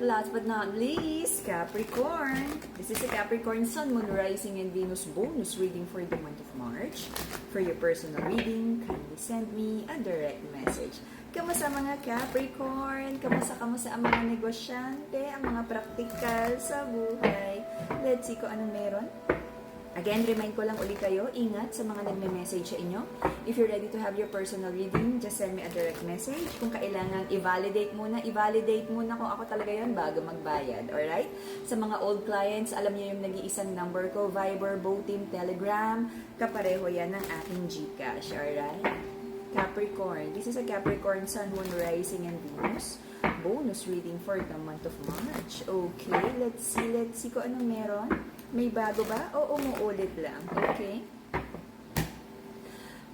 Last but not least, Capricorn. This is a Capricorn Sun, Moon, Rising, and Venus bonus reading for the month of March. For your personal reading, kindly send me a direct message. Kamusta mga Capricorn? Kamusta ang mga negosyante, ang mga praktikal sa buhay? Let's see kung anong meron. Again, remind ko lang ulit kayo, ingat sa mga nagme-message sa inyo. If you're ready to have your personal reading, just send me a direct message. Kung kailangan, i-validate muna kung ako talaga yun bago magbayad. Alright? Sa mga old clients, alam niyo yung nag-iisang number ko, Viber, Boteam, Telegram, kapareho yan ng aking Gcash. Alright? Capricorn. This is a Capricorn Sun, Moon, Rising, and Venus. Bonus reading for the month of March. Okay, let's see kung anong meron. May bago ba? O umuulit lang? Okay.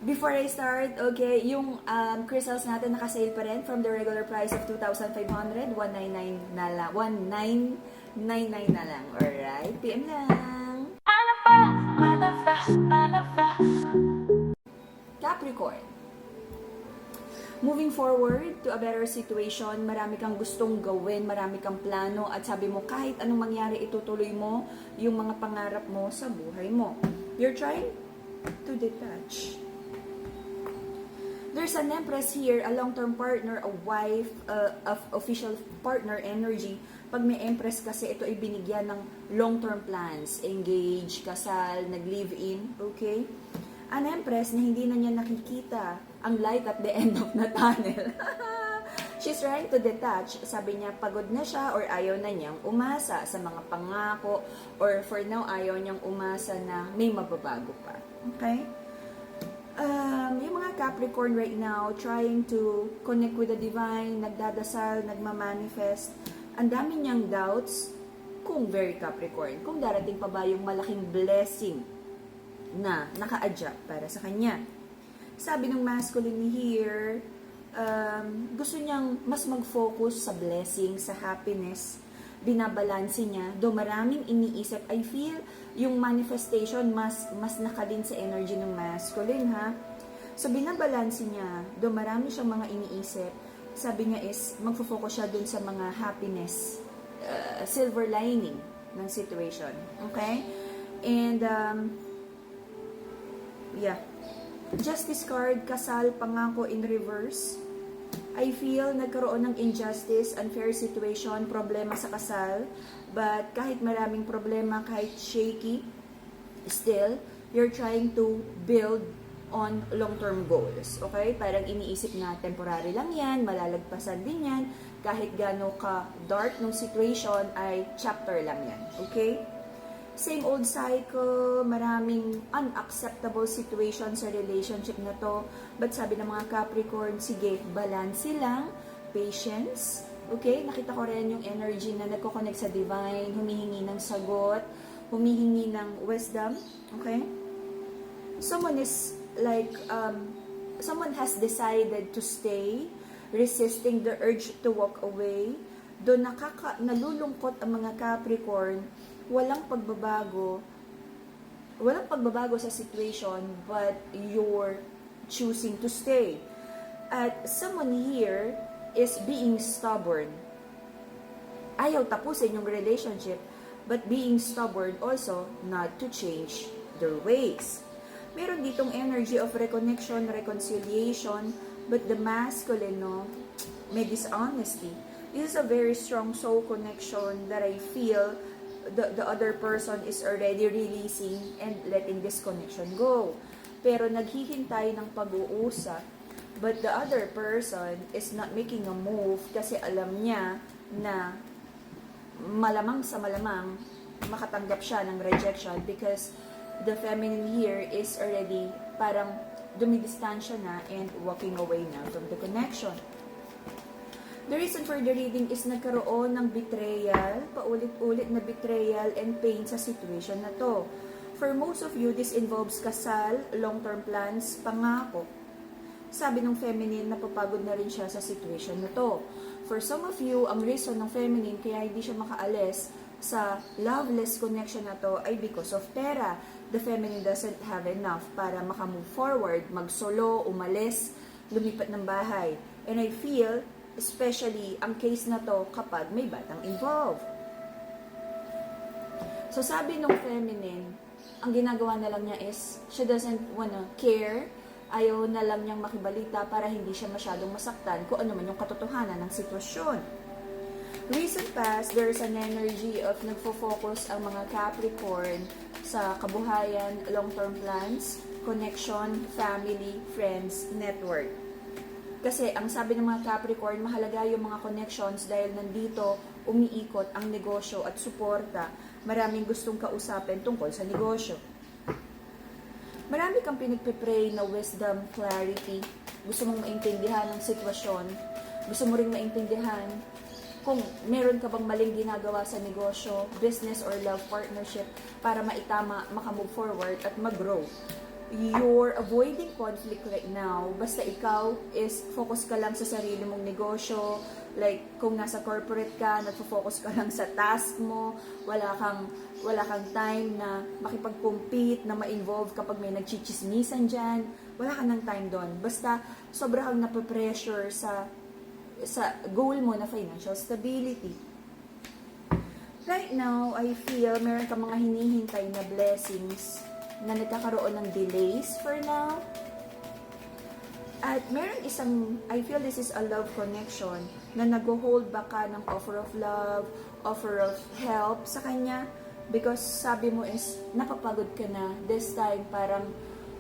Before I start, okay, yung crystals natin nakasale pa rin from the regular price of 2,500, 199 na lang. 1,999 na lang. Alright, PM lang. Capricorn. Moving forward to a better situation, marami kang gustong gawin, marami kang plano, at sabi mo kahit anong mangyari, itutuloy mo yung mga pangarap mo sa buhay mo. You're trying to detach. There's an Empress here, a long-term partner, a wife, of official partner energy. Pag may Empress kasi, ito ay binigyan ng long-term plans, engage, kasal, nag-live-in, okay? An Empress na hindi na niya nakikita ang light at the end of the tunnel. She's trying to detach. Sabi niya, pagod na siya or ayaw na niyang umasa sa mga pangako, or for now, ayaw niyang umasa na may mababago pa. Okay? Yung mga Capricorn right now, trying to connect with the divine, nagdadasal, nagmamanifest, ang dami niyang doubts kung very Capricorn, kung darating pa ba yung malaking blessing na naka-adjust para sa kanya. Sabi ng masculine here, gusto niyang mas mag-focus sa blessing, sa happiness, binabalanse niya. Do maraming iniisip, I feel yung manifestation mas nakalin sa energy ng masculine, ha? So binabalanse niya, do marami siyang mga iniisip. Sabi niya is magfo-focus siya dun sa mga happiness, silver lining ng situation. Okay? And yeah. Justice card, kasal, pangako in reverse. I feel nagkaroon ng injustice, unfair situation, problema sa kasal. But kahit maraming problema, kahit shaky, still, you're trying to build on long-term goals. Okay? Parang iniisip na temporary lang yan, malalagpasan din yan. Kahit gano'n ka dark ng situation, ay chapter lang yan. Okay? Same old cycle, maraming unacceptable situation sa relationship na to. But sabi ng mga Capricorn, sige, balance lang, patience. Okay? Nakita ko rin yung energy na nagko-connect sa divine, humihingi ng sagot, humihingi ng wisdom. Okay? Someone is like, someone has decided to stay, resisting the urge to walk away. Doon nalulungkot ang mga Capricorn, walang pagbabago sa situation, but you're choosing to stay. At someone here is being stubborn. Ayaw tapusin yung relationship, but being stubborn also not to change their ways. Meron ditong energy of reconnection, reconciliation, but the masculine, no, may dishonesty. This is a very strong soul connection that I feel the other person is already releasing and letting this connection go. Pero naghihintay ng pag-uusap, but the other person is not making a move kasi alam niya na malamang sa malamang makatanggap siya ng rejection, because the feminine here is already parang dumidistansya na and walking away na from the connection. The reason for the reading is nagkaroon ng betrayal, paulit-ulit na betrayal and pain sa situation na to. For most of you, this involves kasal, long-term plans, pangako. Sabi ng feminine, napapagod na rin siya sa situation na to. For some of you, ang reason ng feminine kaya hindi siya makaalis sa loveless connection na to ay because of pera. The feminine doesn't have enough para makamove forward, magsolo, umalis, lumipat ng bahay. And I feel Especially, ang case na to kapag may batang involved. So, sabi nung feminine, ang ginagawa na lang niya is, she doesn't wanna care, ayaw na lang niyang makibalita para hindi siya masyadong masaktan kung ano man yung katotohanan ng sitwasyon. Recent past, there's an energy of nagfo-focus ang mga Capricorn sa kabuhayan, long-term plans, connection, family, friends, network. Kasi ang sabi ng mga Capricorn, mahalaga yung mga connections dahil nandito umiikot ang negosyo at suporta. Maraming gustong kausapin tungkol sa negosyo. Marami kang pinagpipray na wisdom, clarity. Gusto mong maintindihan ang sitwasyon. Gusto mo ring maintindihan kung meron ka bang maling ginagawa sa negosyo, business or love partnership para maitama, makamove forward at mag-grow. You're avoiding conflict right now. Basta ikaw is focus ka lang sa sarili mong negosyo. Like, kung nasa corporate ka, nagfo-focus ka lang sa task mo. Wala kang time na makipag-compete, na ma-involve kapag may nagchichismisan dyan. Wala ka ng time doon. Basta, sobra kang napapressure sa goal mo na financial stability. Right now, I feel meron ka mga hinihintay na blessings na nagkakaroon ng delays for now. At meron isang, I feel this is a love connection na nag-hold back ka ng offer of love, offer of help sa kanya because sabi mo is napapagod ka na. This time parang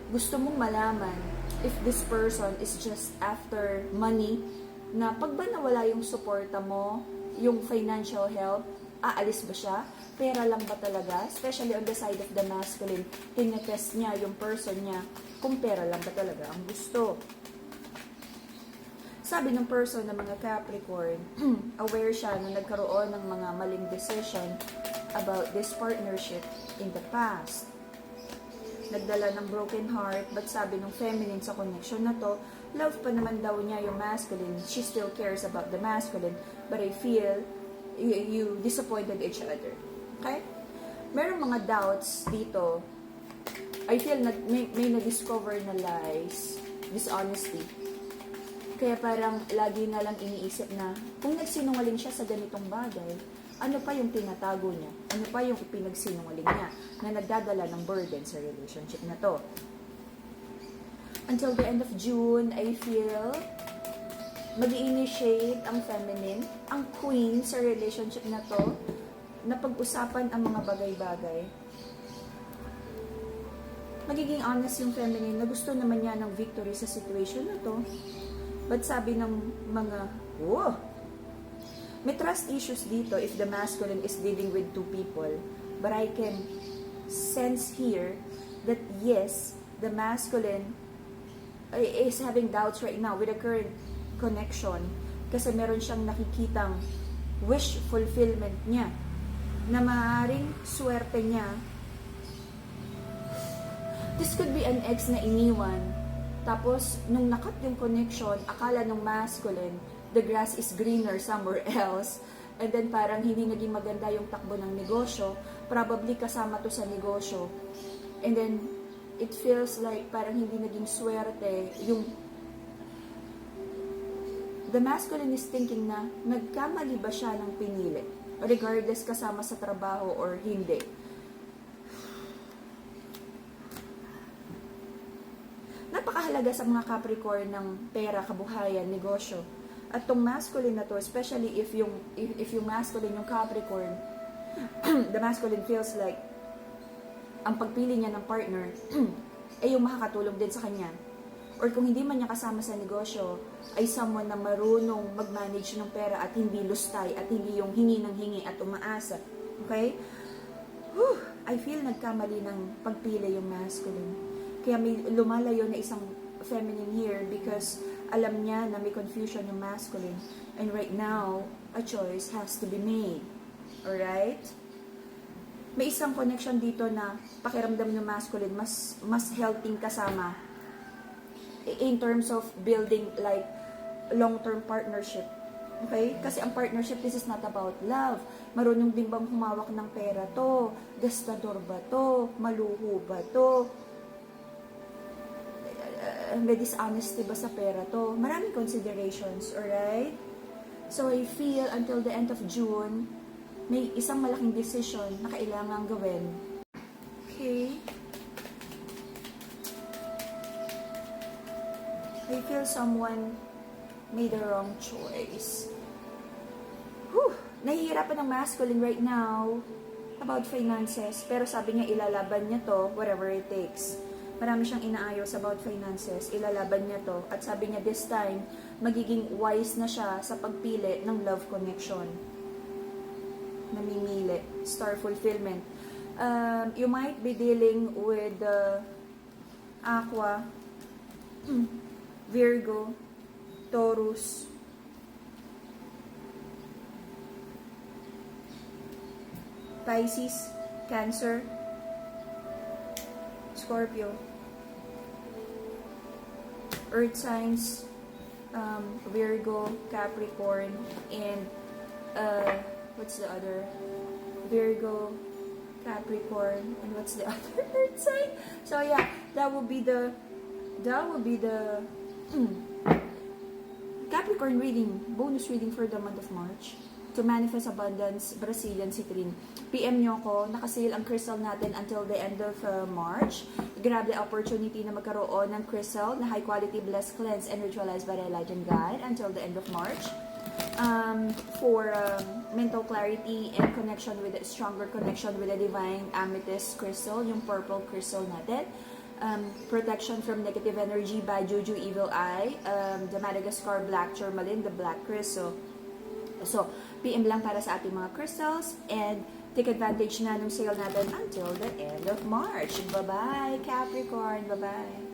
gusto mong malaman if this person is just after money, na pag ba nawala yung suporta mo, yung financial help, aalis ba siya? Pera lang ba talaga? Especially on the side of the masculine, tinetest niya yung person niya kung pera lang ba talaga ang gusto. Sabi ng person ng mga Capricorn, aware siya na nagkaroon ng mga maling decision about this partnership in the past. Nagdala ng broken heart, but sabi ng feminine sa connection na to, love pa naman daw niya yung masculine. She still cares about the masculine, but I feel you disappointed each other. Okay? Merong mga doubts dito. I feel may na-discover na lies, dishonesty. Kaya parang lagi na lang iniisip na kung nagsinungaling siya sa ganitong bagay, ano pa yung tinatago niya? Ano pa yung ipinagsinungaling niya na nagdadala ng burden sa relationship na to? Until the end of June, I feel mag-initiate ang feminine, ang queen sa relationship na to, na pag-usapan ang mga bagay-bagay. Magiging honest yung feminine na gusto naman niya ng victory sa situation na to. But sabi ng mga, may trust issues dito if the masculine is dealing with two people. But I can sense here that yes, the masculine is having doubts right now with the current connection kasi meron siyang nakikitang wish fulfillment niya na maaaring swerte niya. This could be an ex na iniwan tapos nung nakat yung connection, akala nung masculine the grass is greener somewhere else, and then parang hindi naging maganda yung takbo ng negosyo, probably kasama to sa negosyo, and then it feels like parang hindi naging swerte yung the masculine is thinking na nagkamali ba siya ng pinili regardless kasama sa trabaho or hindi. Napakahalaga sa mga Capricorn ng pera, kabuhayan, negosyo. At tong masculine na to, especially if yung masculine yung Capricorn, the masculine feels like ang pagpili niya ng partner ay yung makakatulong din sa kanya. Or kung hindi man niya kasama sa negosyo, ay someone na marunong mag-manage ng pera at hindi lustay at hindi yung hingi ng hingi at umaasa. Okay? I feel nagkamali ng pagpili yung masculine. Kaya may lumalayo na isang feminine here because alam niya na may confusion yung masculine. And right now, a choice has to be made. Alright? May isang connection dito na pakiramdam ng masculine, mas healthy kasama in terms of building like long-term partnership. Okay? Kasi ang partnership, this is not about love. Marunong din bang humawak ng pera to? Gastador ba to? Maluho ba to? May dishonesty ba sa pera to? Maraming considerations, alright? So I feel until the end of June, may isang malaking decision na kailangan gawin. Okay? I feel someone made the wrong choice. Whew! Nahihirapan ng masculine right now about finances. Pero sabi niya, ilalaban niya to, whatever it takes. Marami siyang inaayos about finances. Ilalaban niya to. At sabi niya, this time, magiging wise na siya sa pagpili ng love connection. Namimili. Star fulfillment. You might be dealing with Aqua, Virgo, Taurus, Pisces, Cancer, Scorpio, Earth signs, Virgo, Capricorn, and what's the other? Virgo, Capricorn, and what's the other Earth sign? So yeah, that will be the Capricorn reading, bonus reading for the month of March. To manifest abundance, Brazilian citrine. PM nyo ko, nakasale ang crystal natin until the end of March. Grab the opportunity na magkaroon ng crystal na high quality, blessed, cleansed, and ritualized by the light and guide until the end of March. For mental clarity and connection with stronger connection with the divine amethyst crystal, yung purple crystal natin. Protection from negative energy by Juju Evil Eye, the Madagascar Black Tourmaline, the Black Crystal. So, PM lang para sa ating mga crystals and take advantage na ng sale natin until the end of March. Bye-bye, Capricorn. Bye-bye.